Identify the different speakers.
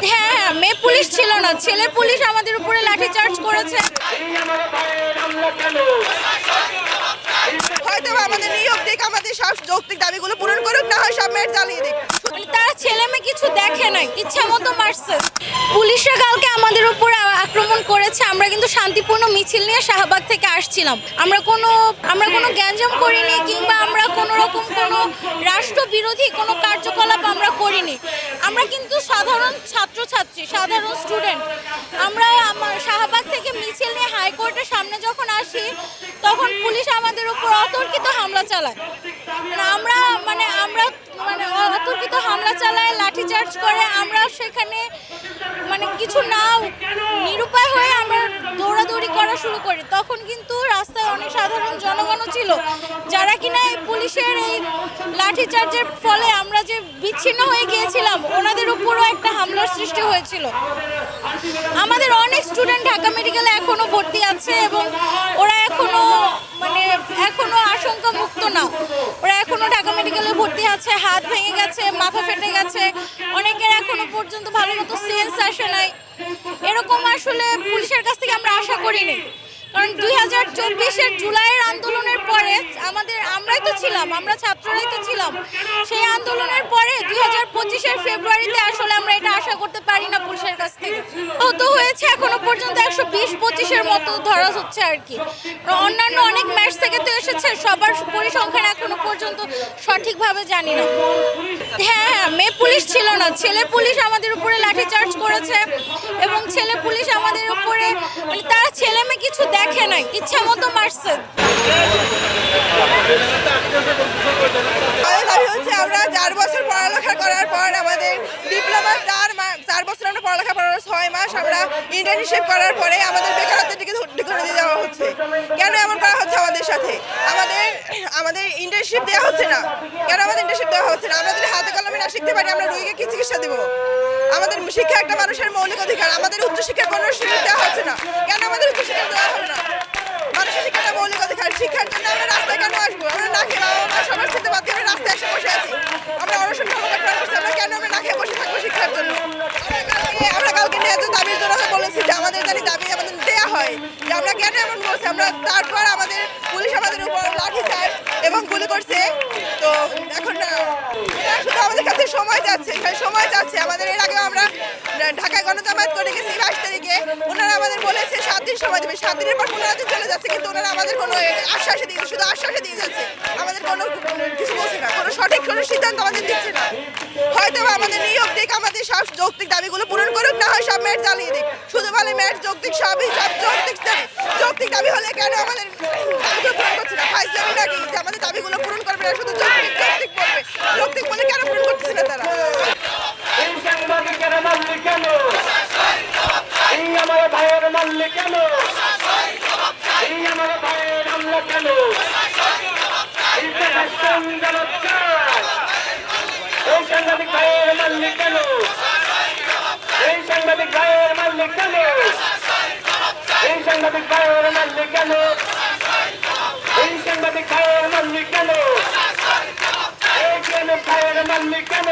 Speaker 1: হ্যাঁ, মেয়ে পুলিশ ছিল না, ছেলে পুলিশ আমাদের উপরে লাঠিচার্জ করেছে।
Speaker 2: হয়তো আমাদের নিয়োগ দিক, আমাদের সব যৌক্তিক দাবিগুলো পূরণ করুক, না হয় সব মেয়ের জ্বালিয়ে দিক।
Speaker 1: তারা ছেলে মেয়ে কিছু দেখে নাই, ইচ্ছা মতো মারছে। পুলিশরা কালকে আমাদের উপরে আক্রমণ করেছে। আমরা কিন্তু শান্তিপূর্ণ মিছিল নিয়ে শাহবাগ থেকে আসছিলাম। আমরা কোনো গ্যাঞ্জাম করিনি, কিংবা আমরা কোনো রকম কোনো রাষ্ট্রবিরোধী কোনো কার্যকলাপ আমরা করিনি। আমরা কিন্তু সাধারণ ছাত্রছাত্রী, সাধারণ স্টুডেন্ট। আমরা শাহবাগ থেকে মিছিল নিয়ে হাইকোর্টের সামনে যখন আসি, তখন পুলিশ আমাদের উপর অতর্কিত হামলা চালায়। আমরা অতর্কিত হামলা চালায়, লাঠিচার্জ করে। আমরা সেখানে কিছু না নিরুপায় হয়ে আমরা দৌড়াদৌড়ি করা শুরু করি। তখন কিন্তু রাস্তায় অনেক সাধারণ জনগণও ছিল, যারা কিনা এই পুলিশের এই লাঠিচার্জের ফলে আমরা যে বিচ্ছিন্ন হয়ে গিয়েছিলাম, ওনাদের উপরও একটা হামলার সৃষ্টি হয়েছিল। আমাদের অনেক স্টুডেন্ট ঢাকা মেডিকেলে এখনো ভর্তি আছে, এবং ওরা এখনো আশঙ্কা মুক্ত না। ওরা এখনো ঢাকা মেডিকেলে ভর্তি আছে, হাত ভেঙে গেছে, মাথা ফেটে গেছে, অনেকের এখনো পর্যন্ত ভালো মতো সেন্স আসে নাই। এরকম আসলে পুলিশের কাছ থেকে আমরা আশা করিনি, কারণ 2024-এর জুলাইয়ের আন্দোলনের পরে আমরাই তো ছিলাম, আমরা ছাত্ররাই তো ছিলাম। সেই আন্দোলনের পরে 2025-এর ফেব্রুয়ারিতে আসলে আমরা এটা আশা করতে পারি না পুলিশের কাছ থেকে। আহত হয়েছে এখনো পর্যন্ত 120-25-এর মতো ধরা হচ্ছে আর কি। অন্যান্য অনেক ম্যাচ থেকে তো এসেছে, সবার পরিসংখ্যান এখনো পর্যন্ত সঠিকভাবে জানি না। হ্যাঁ, মেয়ে পুলিশ ছিল না, ছেলে পুলিশ আমাদের উপরে লাঠিচার্জ করেছে, এবং ছেলে পুলিশ আমাদের উপরে তারা ছেলে মেয়ে কিছু দেখে নাই, ইচ্ছা মতো মারছে।
Speaker 2: আমরা 4 বছর পড়ালেখা করার পর আমাদের ডিপ্লোমা 4 বছর আমরা পড়ালেখা করার 6 মাস আমরা ইন্টার্নশিপ করার পরে আমাদের বেকারত্বের দিকে করে দিয়ে যাওয়া হচ্ছে। কেন এমন করা হচ্ছে আমাদের সাথে? আমাদের ইন্টার্নশিপ দেওয়া হচ্ছে না। কেন আমাদের ইন্টার্নশিপ দেওয়া হচ্ছে না? আমরা যদি হাতে কলমে না শিখতে পারি, আমরা রোগীকে কি চিকিৎসা দেবো? আমাদের শিক্ষা একটা মানুষের মৌলিক অধিকার। আমাদের উচ্চশিক্ষার কোনো সুযোগ দেওয়া হচ্ছে না। কেন আমাদের উচ্চশিক্ষা দেওয়া হবে না? মানুষের শিক্ষাটা মৌলিক অধিকার। শিক্ষার জন্য আমরা রাস্তায় কেন আসবো? আমরা না খেয়ে বাবা মা সবার খেতে বাধ্য হয়ে রাস্তায় এসে বসে আছি। আমরা অনশন কর্মকর্তা করছি, আমরা কেন আমরা না খেয়ে বসে থাকবো শিক্ষার জন্য? আমরা কালকে ন্যায্য দাবির জন্য বলেছি যে আমাদের জানি দাবি আমাদের দেওয়া হয়, যে আমরা কেন এমন বলছি। আমরা তারপর আমাদের পুলিশ আমাদের উপর লাঠিচার্জ এবং গুলি করছে। তো এখন শুধু আমাদের কাছে সময় যাচ্ছে। আমাদের এর আগে আমরা ঢাকায় গণজামায়াত করে গেছি 22 তারিখে। ওনারা আমাদের বলেছে 7 দিন সময় দেবে, 7 দিনের পর 15 দিন চলে যাচ্ছে, কিন্তু ওনারা আমাদের কোনো আশ্বাসে দিয়ে শুধু আশ্বাসে দিয়ে যাচ্ছে। আমাদের কোনো কিছু বলছে না, কোনো সঠিক কোনো সিদ্ধান্ত আমাদের দিচ্ছে না। হয়তো আমাদের নিয়োগ দিক, আমাদের সব যৌক্তিক দাবিগুলো পূরণ করুক, না হয় সব মেয়ের জ্বালিয়ে দিক। শুধু বলে মেয়ের যৌক্তিক সবই সব যৌক্তিক দাবি হলে কেন আমাদের দাবিগুলো পূরণ করছে না? ফাইজলামি নাকি যে আমাদের দাবিগুলো পূরণ করবে না, শুধু যৌক্তিক বলবে? যৌক্তিক বলে কেন পূরণ করতেছে না তারা?
Speaker 3: আমার ভাইয়ের মারলে কেন? আমার ভাইয়ের মারলে কেন? এই সাংবাদিক ভাইয়ের মারলে কেন? এই সাংবাদিক ভাইয়ের মারলে কেন? এই সাংবাদিক ভাইয়ের মারলে কেন? এই সাংবাদিক ভাইয়ের মারলে কেন? এই ভাইয়ের মারলে কেন?